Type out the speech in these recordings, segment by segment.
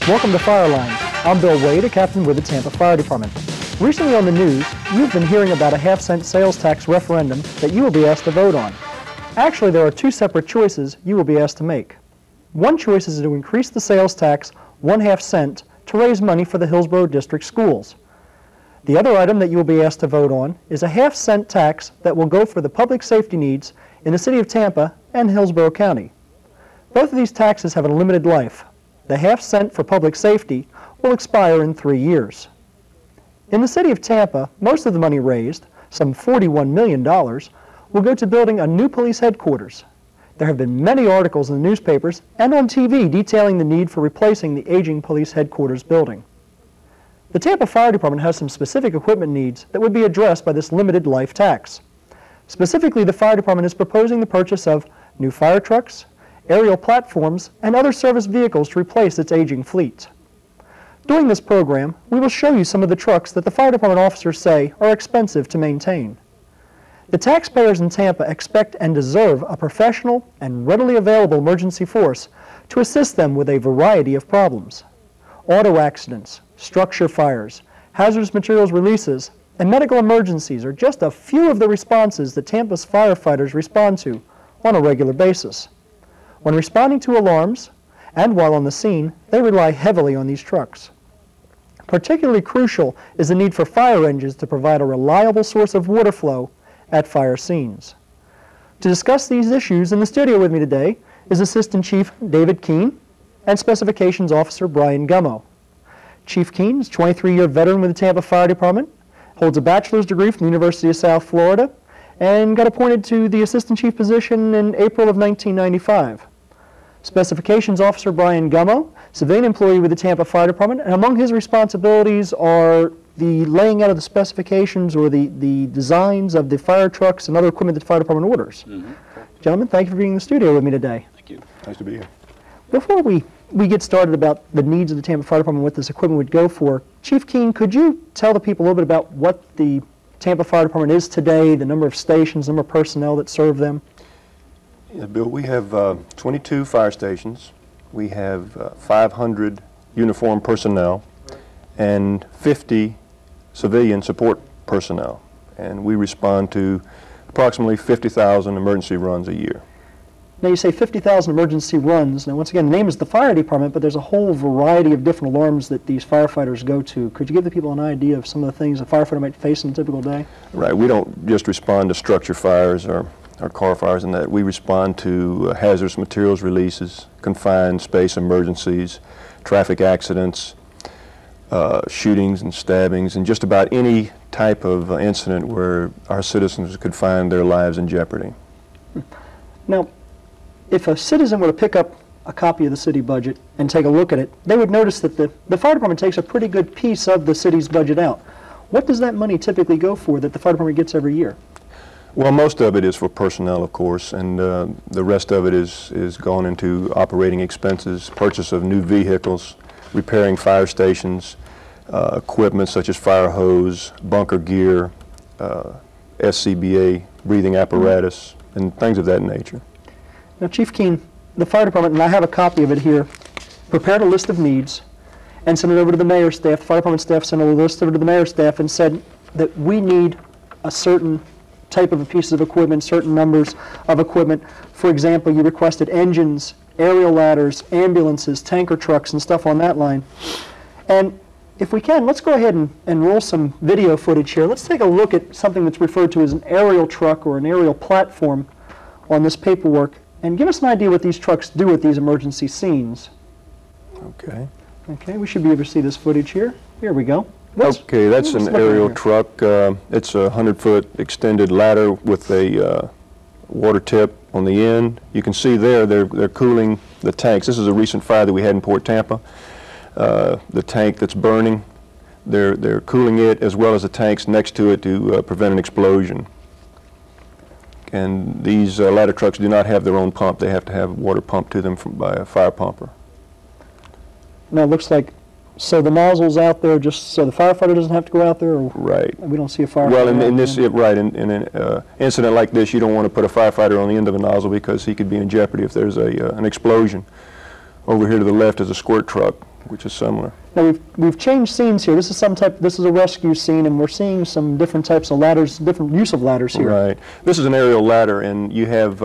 Welcome to Fireline. I'm Bill Wade, a captain with the Tampa Fire Department. Recently on the news, you've been hearing about a half-cent sales tax referendum that you will be asked to vote on. Actually, there are two separate choices you will be asked to make. One choice is to increase the sales tax 1/2 cent to raise money for the Hillsborough District schools. The other item that you will be asked to vote on is a 1/2 cent tax that will go for the public safety needs in the city of Tampa and Hillsborough County. Both of these taxes have a limited life. The 1/2 cent for public safety will expire in 3 years. In the city of Tampa, most of the money raised, some $41 million, will go to building a new police headquarters. There have been many articles in the newspapers and on TV detailing the need for replacing the aging police headquarters building. The Tampa Fire Department has some specific equipment needs that would be addressed by this limited life tax. Specifically, the Fire Department is proposing the purchase of new fire trucks, aerial platforms, and other service vehicles to replace its aging fleet. During this program, we will show you some of the trucks that the Fire Department officers say are expensive to maintain. The taxpayers in Tampa expect and deserve a professional and readily available emergency force to assist them with a variety of problems. Auto accidents, structure fires, hazardous materials releases, and medical emergencies are just a few of the responses that Tampa's firefighters respond to on a regular basis. When responding to alarms, and while on the scene, they rely heavily on these trucks. Particularly crucial is the need for fire engines to provide a reliable source of water flow at fire scenes. To discuss these issues in the studio with me today is Assistant Chief David Keene and Specifications Officer Brian Gummo. Chief Keene is a 23-year veteran with the Tampa Fire Department, holds a bachelor's degree from the University of South Florida, and got appointed to the Assistant Chief position in April of 1995. Specifications Officer Brian Gummo, civilian employee with the Tampa Fire Department, and among his responsibilities are the laying out of the specifications or the designs of the fire trucks and other equipment that the Fire Department orders. Gentlemen, thank you for being in the studio with me today. Thank you. Nice to be here. Before we get started about the needs of the Tampa Fire Department and what this equipment would go for, Chief Keene, could you tell the people a little bit about what the Tampa Fire Department is today, the number of stations, number of personnel that serve them? Yeah, Bill, we have 22 fire stations. We have 500 uniformed personnel and 50 civilian support personnel. And we respond to approximately 50,000 emergency runs a year. Now you say 50,000 emergency runs. Now once again, the name is the Fire Department, but there's a whole variety of different alarms that these firefighters go to. Could you give the people an idea of some of the things a firefighter might face in a typical day? Right. We don't just respond to structure fires or car fires and that. We respond to hazardous materials releases, confined space emergencies, traffic accidents, shootings and stabbings, and just about any type of incident where our citizens could find their lives in jeopardy. Now, if a citizen were to pick up a copy of the city budget and take a look at it, they would notice that the fire department takes a pretty good piece of the city's budget out. What does that money typically go for that the fire department gets every year? Well, most of it is for personnel, of course, and the rest of it is gone into operating expenses, purchase of new vehicles, repairing fire stations, equipment such as fire hose, bunker gear, SCBA, breathing apparatus, and things of that nature. Now, Chief Keene, the fire department, and I have a copy of it here, prepared a list of needs and sent it over to the mayor's staff. The fire department staff sent a list over to the mayor's staff and said that we need a certain type of pieces of equipment, certain numbers of equipment. For example, you requested engines, aerial ladders, ambulances, tanker trucks, and stuff on that line. And if we can, let's go ahead and roll some video footage here. Let's take a look at something that's referred to as an aerial truck or an aerial platform on this paperwork, and give us an idea what these trucks do at these emergency scenes. Okay. Okay, we should be able to see this footage here. Here we go. Okay, that's an aerial truck. It's a 100-foot extended ladder with a water tip on the end. You can see there they're cooling the tanks. This is a recent fire that we had in Port Tampa. The tank that's burning, they're cooling it as well as the tanks next to it to prevent an explosion. And these ladder trucks do not have their own pump. They have to have water pumped to them by a fire pumper. Now it looks like, so the nozzle's out there just so the firefighter doesn't have to go out there? Or right. We don't see a firefighter. Well, in this, right, in an incident like this, you don't want to put a firefighter on the end of a nozzle because he could be in jeopardy if there's an explosion. Over here to the left is a squirt truck. which is similar. Now we've changed scenes here. This is a rescue scene, and we're seeing some different types of ladders, different use of ladders here. Right. This is an aerial ladder, and you have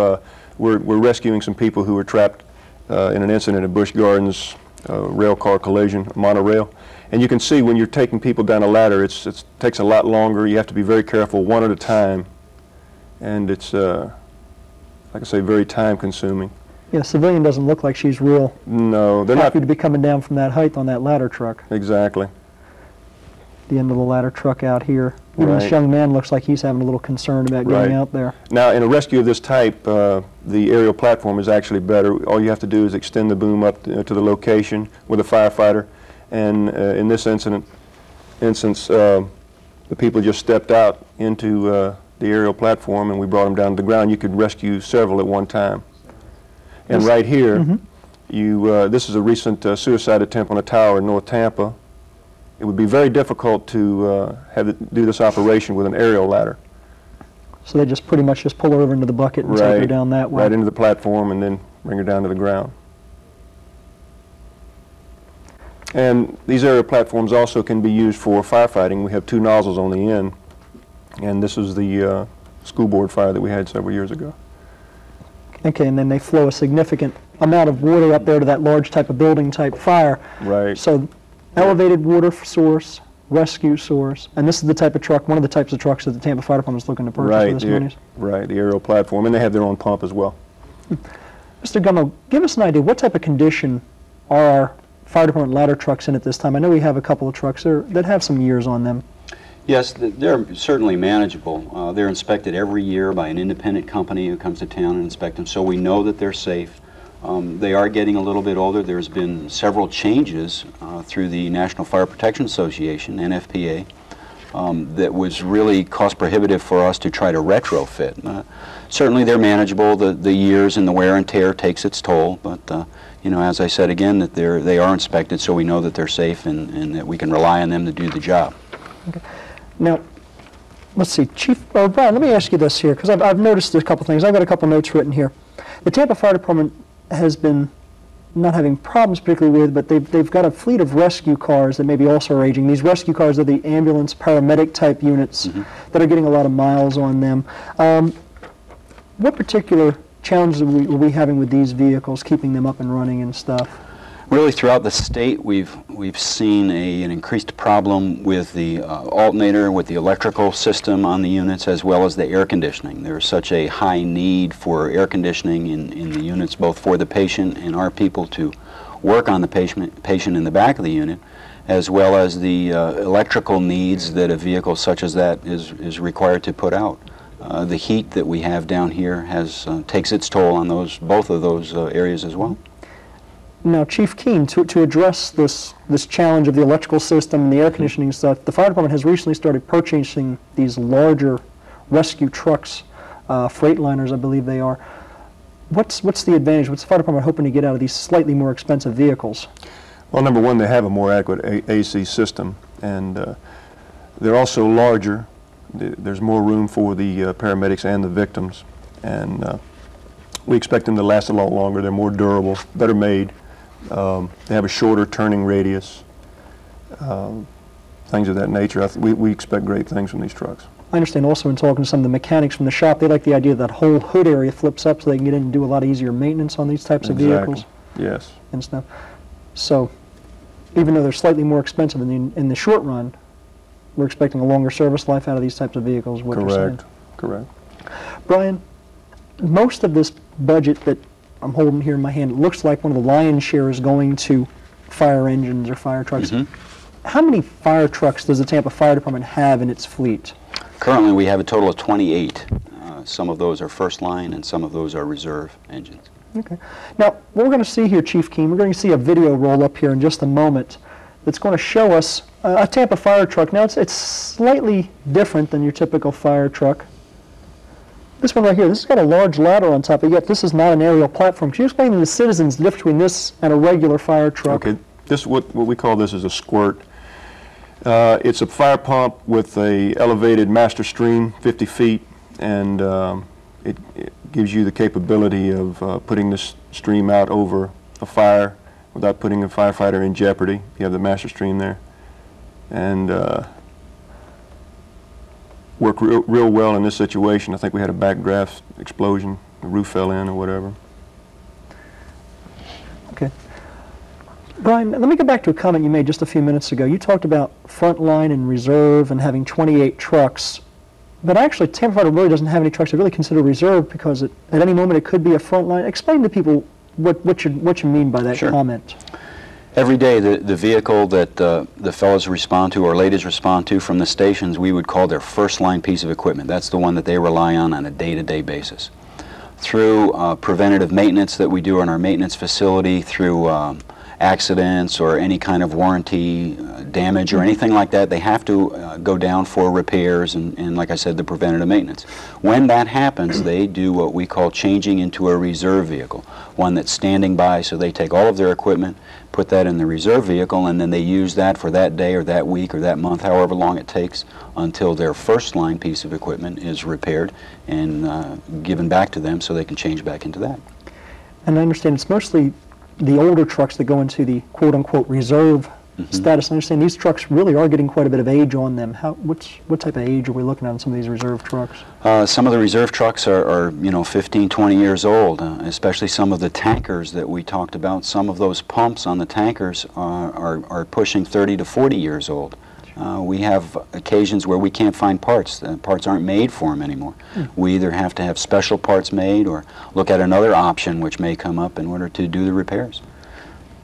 we're rescuing some people who were trapped in an incident at Busch Gardens, rail car collision, monorail. And you can see when you're taking people down a ladder, it takes a lot longer. You have to be very careful, one at a time, and it's like I say, very time consuming. Yeah, civilian doesn't look like she's real. No, they're happy not to be coming down from that height on that ladder truck. Exactly. The end of the ladder truck out here. Even Right. this young man looks like he's having a little concern about getting out there. Now, in a rescue of this type, the aerial platform is actually better. All you have to do is extend the boom up to the location with a firefighter. And in this instance, the people just stepped out into the aerial platform, and we brought them down to the ground. You could rescue several at one time. And right here, this is a recent suicide attempt on a tower in North Tampa. It would be very difficult to do this operation with an aerial ladder. So they just pretty much just pull her over into the bucket and take her down that way. Right into the platform and then bring her down to the ground. And these aerial platforms also can be used for firefighting. We have 2 nozzles on the end, and this is the school board fire that we had several years ago. Okay, and then they flow a significant amount of water up there to that large type of building type fire. Right. So elevated water source, rescue source, and this is the type of truck, one of the types of trucks that the Tampa Fire Department is looking to purchase for this money. Right, the aerial platform, and they have their own pump as well. Mr. Gummo, give us an idea, what type of condition are our fire department ladder trucks in at this time? I know we have a couple of trucks there that have some years on them. Yes, they're certainly manageable. They're inspected every year by an independent company who comes to town and inspects them, so we know that they're safe. They are getting a little bit older. There's been several changes through the National Fire Protection Association, NFPA, that was really cost prohibitive for us to try to retrofit. Certainly they're manageable. The years and the wear and tear takes its toll, but you know, as I said again, that they are inspected, so we know that they're safe and that we can rely on them to do the job. Okay. Now, let's see, Brian, let me ask you this here, because I've noticed a couple things. I've got a couple notes written here. The Tampa Fire Department has been not having problems particularly with, but they've got a fleet of rescue cars that maybe also are aging. These rescue cars are the ambulance paramedic type units that are getting a lot of miles on them. What particular challenges are we having with these vehicles, keeping them up and running and stuff? Really, throughout the state, we've seen an increased problem with the alternator, with the electrical system on the units, as well as the air conditioning. There's such a high need for air conditioning in the units, both for the patient and our people to work on the patient in the back of the unit, as well as the electrical needs that a vehicle such as that is required to put out. The heat that we have down here takes its toll on both of those areas as well. Now, Chief Keen, to address this challenge of the electrical system and the air conditioning stuff, the fire department has recently started purchasing these larger rescue trucks, Freightliners, I believe they are. What's the advantage? What's the fire department hoping to get out of these slightly more expensive vehicles? Well, number one, they have a more adequate AC system, and they're also larger. There's more room for the paramedics and the victims, and we expect them to last a lot longer. They're more durable, better made. They have a shorter turning radius, things of that nature. We expect great things from these trucks. I understand also in talking to some of the mechanics from the shop, they like the idea that whole hood area flips up so they can get in and do a lot easier maintenance on these types of vehicles. Yes. And stuff. So even though they're slightly more expensive in the short run, we're expecting a longer service life out of these types of vehicles. What you're saying. Correct. Brian, most of this budget that I'm holding here in my hand, it looks like one of the lion's share is going to fire engines or fire trucks. How many fire trucks does the Tampa Fire Department have in its fleet? Currently we have a total of 28. Some of those are first line and some of those are reserve engines. Okay. Now, what we're going to see here, Chief Keen, we're going to see a video roll up here in just a moment that's going to show us a Tampa fire truck. Now, it's slightly different than your typical fire truck. This one right here, this has got a large ladder on top, but yet this is not an aerial platform. Could you explain to the citizens the difference between this and a regular fire truck? Okay, what we call this is a squirt. It's a fire pump with a elevated master stream, 50 feet, and it gives you the capability of putting this stream out over a fire without putting a firefighter in jeopardy. You have the master stream there. And worked real well in this situation. I think we had a backdraft explosion. The roof fell in or whatever. Okay. Brian, let me go back to a comment you made just a few minutes ago. You talked about frontline and reserve and having 28 trucks. But actually, Tampa Fire really doesn't have any trucks that really consider reserve because at any moment it could be a frontline. Explain to people what you mean by that comment. Every day, the vehicle that the fellows respond to or ladies respond to from the stations, we would call their first line piece of equipment. That's the one that they rely on a day-to-day basis. Through preventative maintenance that we do in our maintenance facility, through accidents or any kind of warranty damage or anything like that, they have to go down for repairs and, like I said, the preventative maintenance. When that happens, they do what we call changing into a reserve vehicle, one that's standing by, so they take all of their equipment, put that in the reserve vehicle, and then they use that for that day or that week or that month, however long it takes, until their first line piece of equipment is repaired and given back to them so they can change back into that. And I understand it's mostly the older trucks that go into the quote-unquote reserve status. I understand these trucks really are getting quite a bit of age on them. What type of age are we looking at on some of these reserve trucks? Some of the reserve trucks are 15, 20 years old, especially some of the tankers that we talked about. Some of those pumps on the tankers are pushing 30 to 40 years old. We have occasions where we can't find parts. The parts aren't made for them anymore. We either have to have special parts made or look at another option which may come up in order to do the repairs.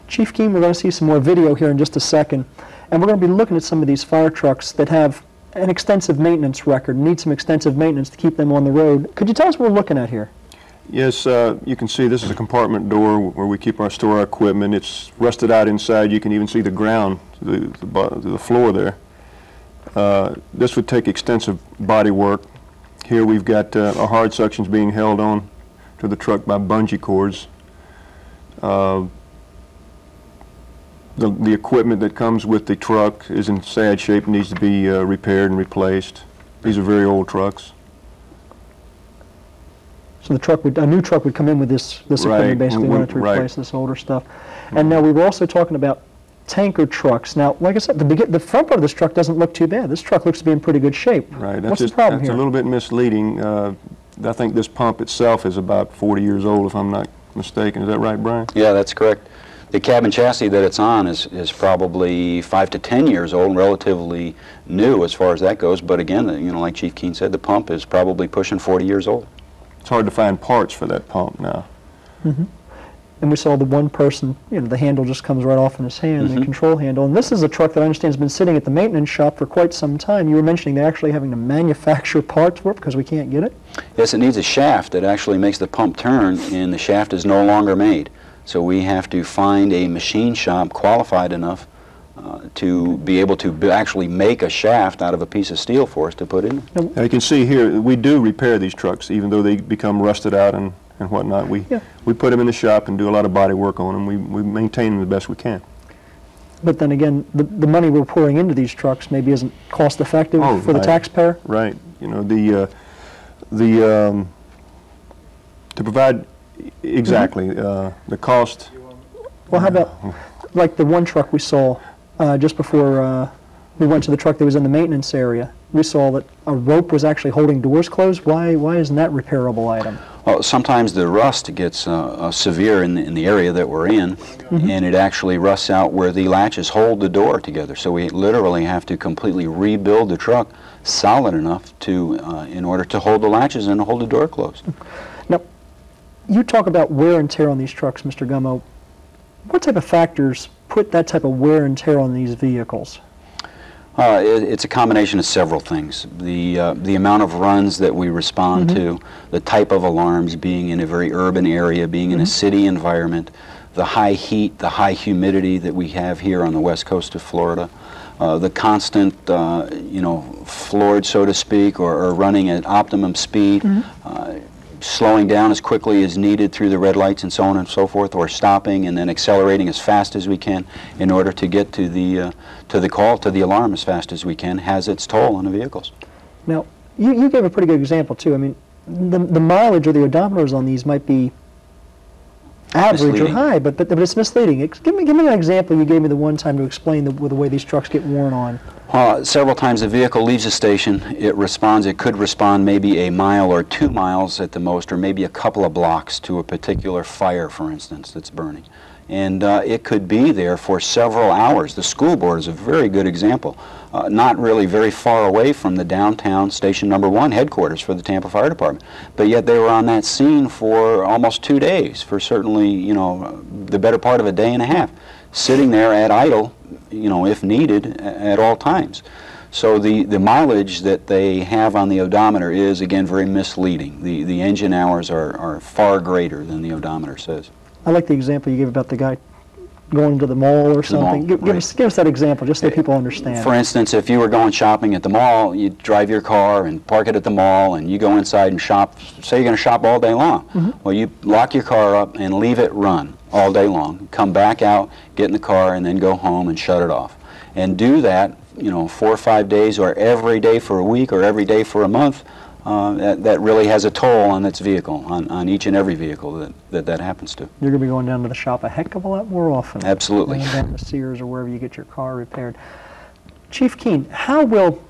Chief Keene, we're going to see some more video here in just a second, and we're going to be looking at some of these fire trucks that have an extensive maintenance record, need some extensive maintenance to keep them on the road. Could you tell us what we're looking at here? Yes, you can see this is a compartment door where we store our equipment. It's rusted out inside. You can even see the ground, the floor there. This would take extensive body work. Here we've got our hard suctions being held on to the truck by bungee cords. The equipment that comes with the truck is in sad shape, needs to be repaired and replaced. These are very old trucks. So a new truck would come in with this equipment, basically, in order to replace this older stuff. And now we were also talking about tanker trucks. Now, like I said, the front part of this truck doesn't look too bad. This truck looks to be in pretty good shape. Right. What's the problem here? That's a little bit misleading. I think this pump itself is about 40 years old, if I'm not mistaken. Is that right, Brian? Yeah, that's correct. The cabin chassis that it's on is probably 5 to 10 years old, relatively new as far as that goes. But again, like Chief Keene said, the pump is probably pushing 40 years old. It's hard to find parts for that pump now. And we saw the one person, the handle just comes right off in his hand, the control handle. And this is a truck that I understand has been sitting at the maintenance shop for quite some time. You were mentioning they're actually having to manufacture parts for it because we can't get it? Yes, it needs a shaft that actually makes the pump turn, and the shaft is no longer made. So we have to find a machine shop qualified enough to be able to actually make a shaft out of a piece of steel for us to put in. Now you can see here, we do repair these trucks, even though they become rusted out and whatnot. We put them in the shop and do a lot of body work on them. We maintain them the best we can. But then again, the money we're pouring into these trucks maybe isn't cost effective for the taxpayer. Right. To provide the cost. Well, how about like the one truck we saw just before we went to the truck that was in the maintenance area? We saw that a rope was actually holding doors closed. Why isn't that repairable item? Well, sometimes the rust gets severe in the area that we're in, and it actually rusts out where the latches hold the door together. So we literally have to completely rebuild the truck solid enough to, in order to hold the latches and hold the door closed. Now, you talk about wear and tear on these trucks, Mr. Gummo. What type of factors put that type of wear and tear on these vehicles? It's a combination of several things. The amount of runs that we respond to, the type of alarms, being in a very urban area, being in a city environment, the high heat, the high humidity that we have here on the west coast of Florida, the constant, floored, so to speak, or running at optimum speed, slowing down as quickly as needed through the red lights and so on and so forth, or stopping and then accelerating as fast as we can in order to get to the call, to the alarm as fast as we can, has its toll on the vehicles. Now, you gave a pretty good example too. I mean, the mileage or the odometers on these might be average or high, but it's misleading. Give me an example you gave me the one time to explain the way these trucks get worn on. Several times the vehicle leaves the station, it responds. It could respond maybe a mile or 2 miles at the most, or maybe a couple of blocks to a particular fire, for instance, that's burning. And it could be there for several hours. The school board is a very good example. Not really very far away from the downtown Station Number 1 headquarters for the Tampa Fire Department. But yet they were on that scene for almost 2 days, for certainly, you know, the better part of a day and a half, sitting there at idle, you know, if needed, at all times. So the mileage that they have on the odometer is, again, very misleading. The engine hours are far greater than the odometer says. I like the example you gave about the guy going to the mall or something. Give us that example, just so people understand. For instance, if you were going shopping at the mall, you drive your car and park it at the mall, and you go inside and shop. Say you're going to shop all day long. Well, you lock your car up and leave it run all day long. Come back out, get in the car, and then go home and shut it off. And do that, you know, 4 or 5 days, or every day for a week, or every day for a month. That really has a toll on its vehicle, on each and every vehicle that happens to. You're going to be going down to the shop a heck of a lot more often. Absolutely. Going down to Sears or wherever you get your car repaired. Chief Keen, how will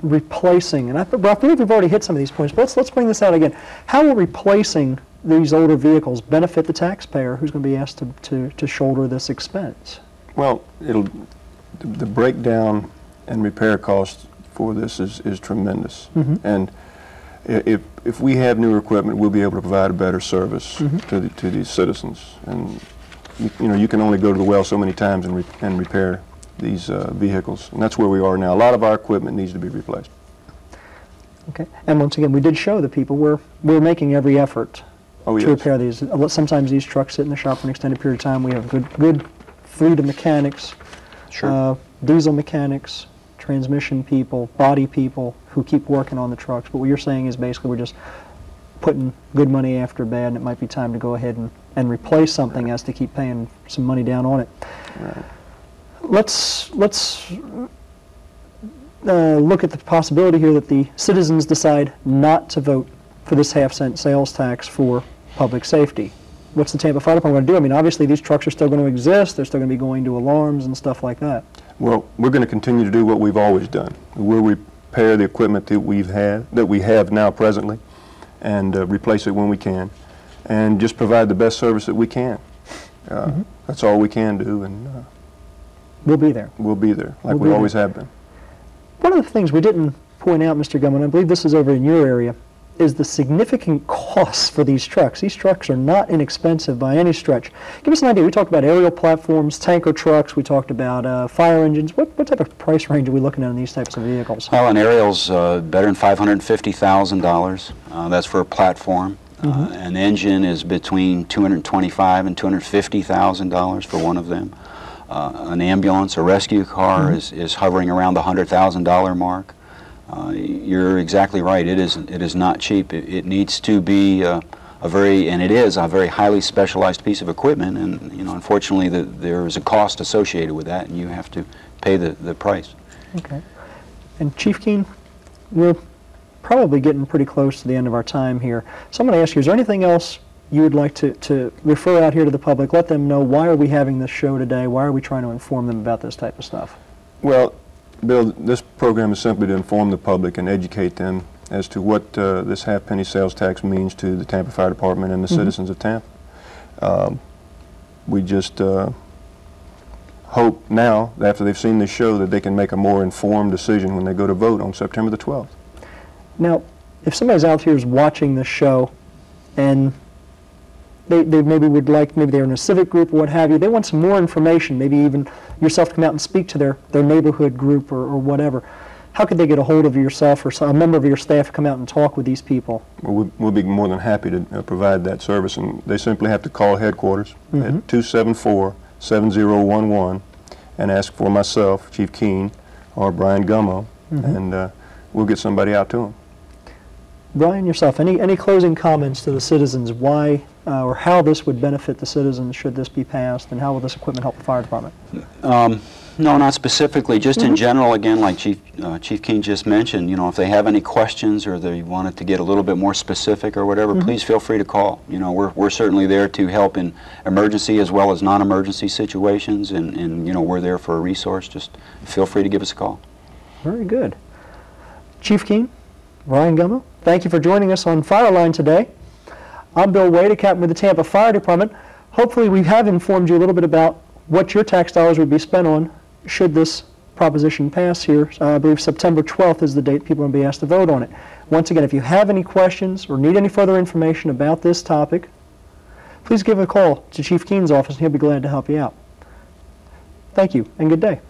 replacing, and I believe we've already hit some of these points, but let's bring this out again. How will replacing these older vehicles benefit the taxpayer who's going to be asked to shoulder this expense? Well, the breakdown and repair costs for this is tremendous. And if we have newer equipment, we'll be able to provide a better service to these citizens. And you know, you can only go to the well so many times and repair these vehicles, and that's where we are now. A lot of our equipment needs to be replaced. Okay. And once again, we did show the people we're making every effort to repair these. Sometimes these trucks sit in the shop for an extended period of time. We have good fleet of mechanics, diesel mechanics, transmission people, body people who keep working on the trucks. But what you're saying is basically we're just putting good money after bad, and it might be time to go ahead and replace something as to keep paying some money down on it. Right. Let's look at the possibility here that the citizens decide not to vote for this half-cent sales tax for public safety. What's the Tampa Fire Department going to do? I mean, obviously these trucks are still going to exist. They're still going to be going to alarms and stuff like that. Well, we're going to continue to do what we've always done. We'll repair the equipment that we have now presently, and replace it when we can, and just provide the best service that we can. That's all we can do, and we'll be there. We'll be there, like we always have been. One of the things we didn't point out, Mr. Gumman, I believe this is over in your area, is the significant costs for these trucks. These trucks are not inexpensive by any stretch. Give us an idea. We talked about aerial platforms, tanker trucks, we talked about fire engines. What type of price range are we looking at in these types of vehicles? Well, an aerial's better than $550,000. That's for a platform. An engine is between $225,000 and $250,000 for one of them. An ambulance, a rescue car is hovering around the $100,000 mark. You're exactly right. It is not cheap. It needs to be a very highly specialized piece of equipment, and you know, unfortunately, there is a cost associated with that, and you have to pay the price. Okay. And Chief Keen, we're probably getting pretty close to the end of our time here. So I'm going to ask you: is there anything else you would like to refer out here to the public? Let them know, why are we having this show today? Why are we trying to inform them about this type of stuff? Well, Bill, this program is simply to inform the public and educate them as to what this half-penny sales tax means to the Tampa Fire Department and the citizens of Tampa. We just hope now, after they've seen this show, that they can make a more informed decision when they go to vote on September the 12th. Now, if somebody's out here is watching this show and they maybe would like, maybe they're in a civic group or what have you, they want some more information, maybe even yourself to come out and speak to their neighborhood group or whatever, how could they get a hold of yourself or a member of your staff to come out and talk with these people? Well, we'll be more than happy to provide that service, and they simply have to call headquarters at 274-7011 and ask for myself, Chief Keen, or Brian Gummo, and we'll get somebody out to them. Brian, yourself, any closing comments to the citizens, why or how this would benefit the citizens should this be passed, and how will this equipment help the fire department? No, not specifically. Just in general, again, like Chief King just mentioned, you know, if they have any questions or they wanted to get a little bit more specific or whatever, please feel free to call. You know, we're certainly there to help in emergency as well as non-emergency situations, and you know, we're there for a resource. Just feel free to give us a call. Very good. Chief King, Ryan Gummo, thank you for joining us on Fireline today. I'm Bill Wade, a captain with the Tampa Fire Department. Hopefully we have informed you a little bit about what your tax dollars would be spent on should this proposition pass here. I believe September 12th is the date people will be asked to vote on it. Once again, if you have any questions or need any further information about this topic, please give a call to Chief Keen's office and he'll be glad to help you out. Thank you and good day.